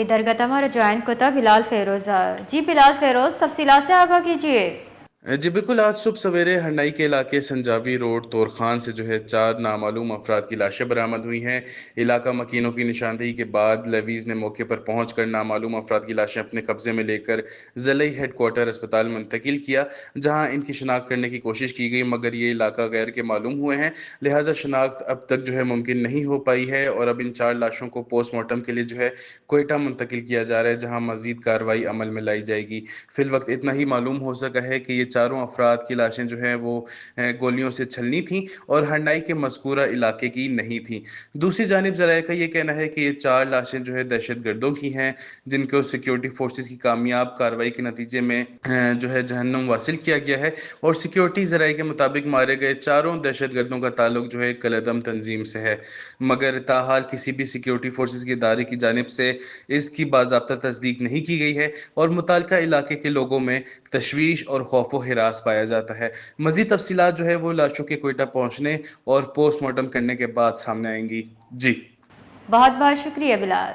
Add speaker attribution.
Speaker 1: ادھر گتا ہمارا جوائن کوتا بلال فیروز جی بلال فیروز تفصیلات سے آگاہ کیجیے۔
Speaker 2: جی بالکل، آج صبح سویرے ہنڈائی کے علاقے سنجاوی روڈ تورخان سے 4 نامعلوم افراد کی لاشیں برآمد ہوئی ہیں۔ علاقہ مکینوں کی نشاندہی کے بعد لیویز نے موقع پر پہنچ کر نامعلوم افراد کی لاشیں اپنے قبضے میں لے کر ضلعی ہیڈ کوارٹر اسپتال منتقل کیا، جہاں ان کی شناخت کرنے کی کوشش کی گئی، مگر یہ علاقہ غیر کے معلوم ہوئے ہیں، لہٰذا شناخت اب تک ممکن نہیں ہو پائی ہے، اور اب ان 4 لاشوں کو پوسٹ مارٹم کے لیے کوئٹہ منتقل کیا جا رہا ہے، جہاں مزید کارروائی عمل میں لائی جائے گی۔ فی الوقت اتنا ہی معلوم ہو سکا ہے کہ یہ چاروں افراد کی لاشیں وہ گولیوں سے چھلنی تھیں اور ہنڈائی کے مذکورہ علاقے کی نہیں تھیں۔ دوسری جانب ذرائع کا یہ کہنا ہے کہ یہ 4 لاشیں دہشت گردوں کی ہیں، جن کو سیکیورٹی فورسز کی کامیاب کارروائی کے نتیجے میں جہنم واصل کیا گیا ہے، اور سیکیورٹی ذرائع کے مطابق مارے گئے چاروں دہشت گردوں کا تعلق کالعدم تنظیم سے ہے، مگر تاحال کسی بھی سیکیورٹی فورسز کے ادارے کی جانب سے اس کی باضابطہ تصدیق نہیں کی گئی ہے، اور متعلقہ علاقے کے لوگوں میں تشویش اور خوف و ہراس پایا جاتا ہے۔ مزید تفصیلات وہ لاشوں کے کوئٹہ پہنچنے اور پوسٹ مارٹم کرنے کے بعد سامنے آئیں گی۔ جی
Speaker 1: بہت بہت شکریہ بلال۔